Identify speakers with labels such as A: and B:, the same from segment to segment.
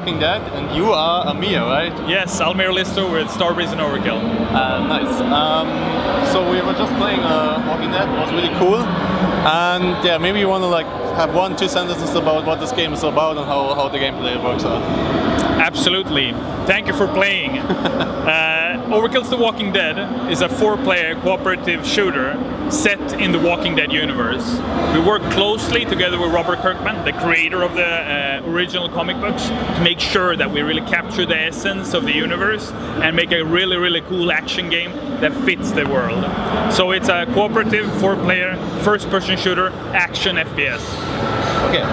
A: Walking Dead, and you are Almir, right?
B: Yes, Almir Listo with Starbreeze and Overkill.
A: Nice. So we were just playing Walking Dead. It was really cool. And yeah, maybe you want to like have 1-2 sentences about what this game is about and how the gameplay works out.
B: Absolutely. Thank you for playing. Overkill's The Walking Dead is a 4-player cooperative shooter set in the Walking Dead universe. We work closely together with Robert Kirkman, the creator of the original comic books, to make sure that we really capture the essence of the universe and make a really, really cool action game that fits the world. So it's a cooperative 4-player first-person shooter action FPS.
A: Okay.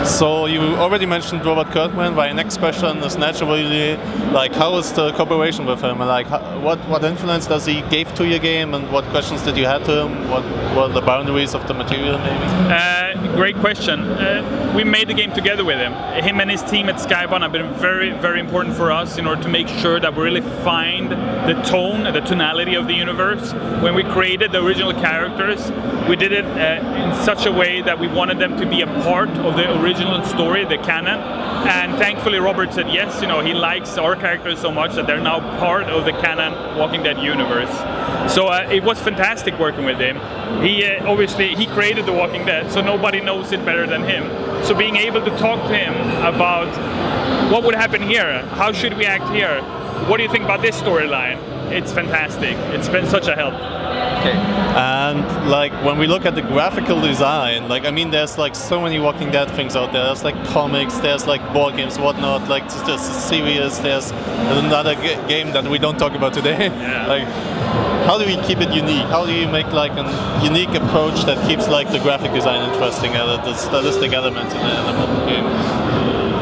A: So you already mentioned Robert Kirkman. My next question is naturally like, how is the cooperation with him? And like, what influence does he give to your game, and what questions did you have to him? What were the boundaries of the material, maybe?
B: Great question. We made the game together with him. Him and his team at Skybound have been very, very important for us in order to make sure that we really find the tone and the tonality of the universe. When we created the original characters, we did it in such a way that we wanted them to be a part of the original story, the canon. And thankfully Robert said yes, you know, he likes our characters so much that they're now part of the canon Walking Dead universe. So it was fantastic working with him. He obviously he created The Walking Dead, so nobody knows it better than him. So being able to talk to him about what would happen here, how should we act here, what do you think about this storyline? It's fantastic. It's been such a help.
A: Okay. And like when we look at the graphical design, like I mean, there's like so many Walking Dead things out there. There's like comics, there's like board games, whatnot. Like there's a series, there's another game that we don't talk about today.
B: Yeah.
A: Like, how do we keep it unique? How do you make like a unique approach that keeps like the graphic design interesting and the stylistic elements in the game?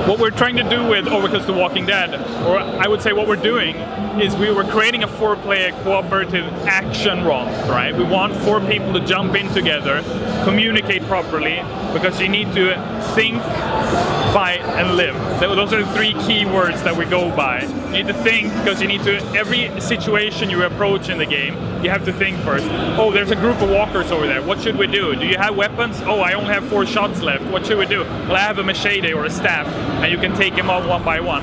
B: What we're trying to do with Overkill's The Walking Dead, or I would say what we're doing, is we were creating a 4-player cooperative action ROM, right? We want 4 people to jump in together, communicate properly, because you need to think, fight, and live. Those are the 3 key words that we go by. You need to think, because you need to, every situation you approach in the game, you have to think first. Oh, there's a group of walkers over there. What should we do? Do you have weapons? Oh, I only have 4 shots left. What should we do? Well, I have a machete or a staff, and you can take them out one by one.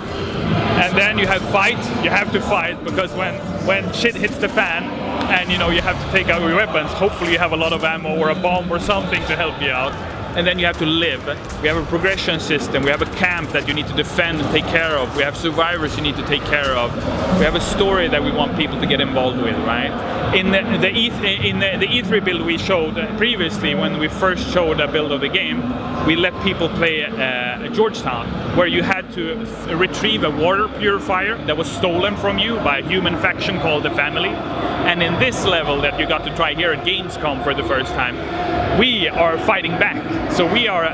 B: And then you have fight. You have to fight, because when shit hits the fan, and you know you have to take out your weapons, hopefully you have a lot of ammo or a bomb or something to help you out. And then you have to live. We have a progression system, we have a camp that you need to defend and take care of, we have survivors you need to take care of, we have a story that we want people to get involved with, right? In the E3 build we showed previously, when we first showed a build of the game, we let people play Georgetown, where you had to retrieve a water purifier that was stolen from you by a human faction called the Family. And in this level that you got to try here at Gamescom for the first time, we are fighting back. So we are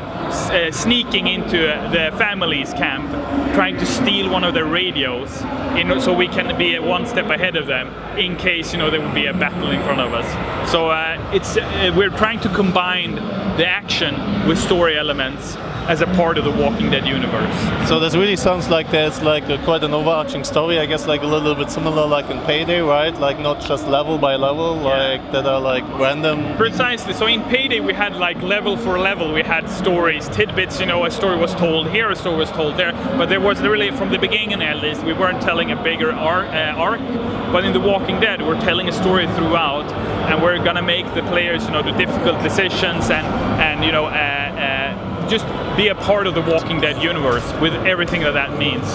B: sneaking into the Family's camp, trying to steal one of their radios, so we can be 1 step ahead of them in case there would be a battle in front of us. So we're trying to combine the action with story elements as a part of the Walking Dead universe.
A: So this really sounds like there's like quite an overarching story, I guess, like a little bit similar like in Payday, right? Like not just level by level, like that are like random.
B: Precisely. So in Payday we had like level for level, we had stories, tidbits, a story was told here, a story was told there, but there was really, from the beginning at least, we weren't telling a bigger arc, but in The Walking Dead we're telling a story throughout, and we're gonna make the players, the difficult decisions and just be a part of the Walking Dead universe with everything that means.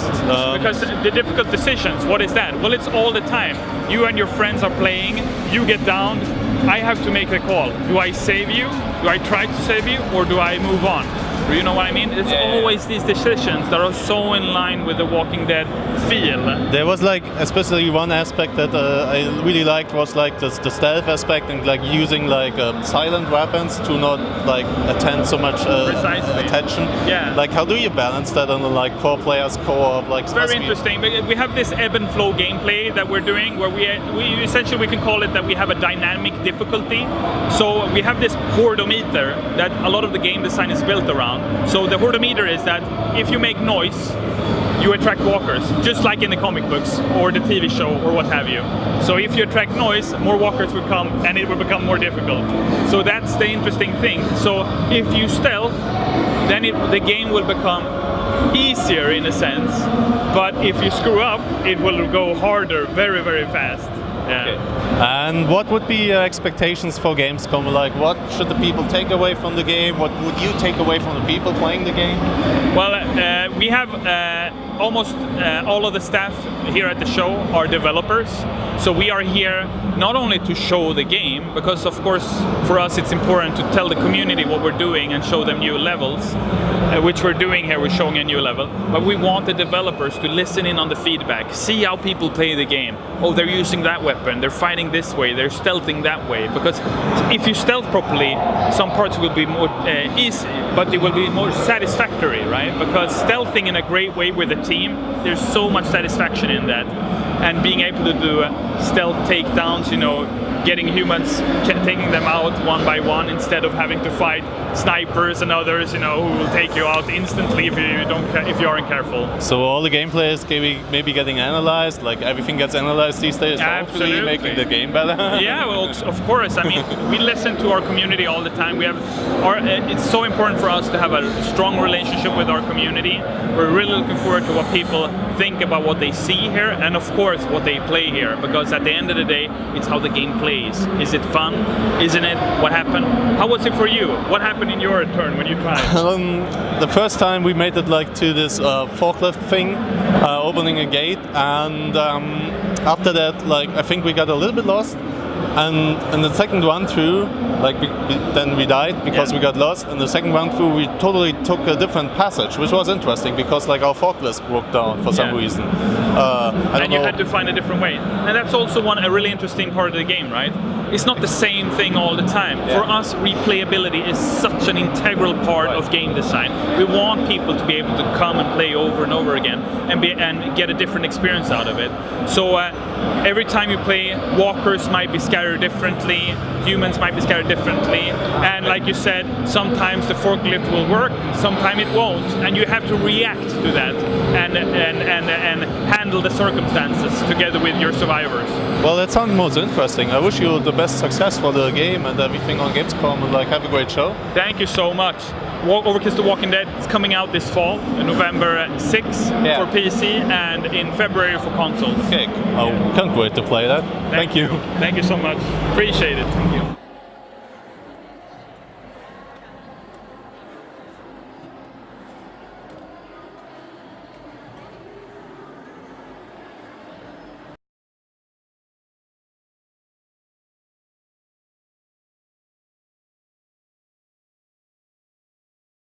B: Because the difficult decisions, what is that? Well, it's all the time. You and your friends are playing, you get down, I have to make the call. Do I save you? Do I try to save you? Or do I move on? You know what I mean? It's always these decisions that are so in line with the Walking Dead feel.
A: There was like especially one aspect that I really liked was like the stealth aspect and like using like silent weapons to not like attend so much attention.
B: Yeah.
A: Like how do you balance that on the like 4 players co-op? Like
B: it's very interesting. We have this ebb and flow gameplay that we're doing where we essentially we can call it that we have a dynamic difficulty. So we have this hordometer that a lot of the game design is built around. So the hordometer is that if you make noise, you attract walkers, just like in the comic books or the TV show or what have you. So if you attract noise, more walkers will come and it will become more difficult. So that's the interesting thing. So if you stealth, then the game will become easier in a sense, but if you screw up, it will go harder very, very fast. Yeah.
A: Okay. And what would be your expectations for Gamescom? Like, what should the people take away from the game? What would you take away from the people playing the game?
B: Well, we have almost all of the staff here at the show are developers. So we are here not only to show the game, because of course for us it's important to tell the community what we're doing and show them new levels, which we're doing here, we're showing a new level, but we want the developers to listen in on the feedback, see how people play the game. Oh, they're using that weapon, they're fighting this way, they're stealthing that way, because if you stealth properly, some parts will be more easy, but they will be more satisfactory, right? Because stealthing in a great way with a team, there's so much satisfaction in that. And being able to do stealth takedowns, you know, getting humans, taking them out one by one instead of having to fight snipers and others, you know, who will take you out instantly if you aren't careful.
A: So all the gameplay is maybe getting analyzed, like everything gets analyzed these days,
B: Absolutely.
A: hopefully making the game better.
B: Yeah, well, of course. I mean, we listen to our community all the time. It's so important for us to have a strong relationship with our community. We're really looking forward to what people think about what they see here, and of course what they play here, because at the end of the day, it's how the game plays. Is it fun? Isn't it? What happened? How was it for you? What happened in your turn when you tried?
A: The first time we made it like to this forklift thing, opening a gate, and after that, like I think we got a little bit lost. And in the second run through, like then we died because we got lost. And the second run through, we totally took a different passage, which was interesting because like our forklift broke down for some reason.
B: And you had to find a different way. And that's also a really interesting part of the game, right? It's not the same thing all the time. For us, replayability is such an integral part of game design. We want people to be able to come and play over and over again and get a different experience out of it. So every time you play, walkers might be scattered differently, humans might be scattered differently, and like you said, sometimes the forklift will work, sometimes it won't, and you have to react to that and handle the circumstances together with your survivors.
A: Well, that sounds most interesting. I wish you the best success for the game and everything on Gamescom, and like have a great show.
B: Thank you so much. Overkill The Walking Dead is coming out this fall, November 6th for PC and in February for consoles.
A: Okay, I can't wait to play that.
B: Thank you. Thank you so much. Appreciate it. Thank you.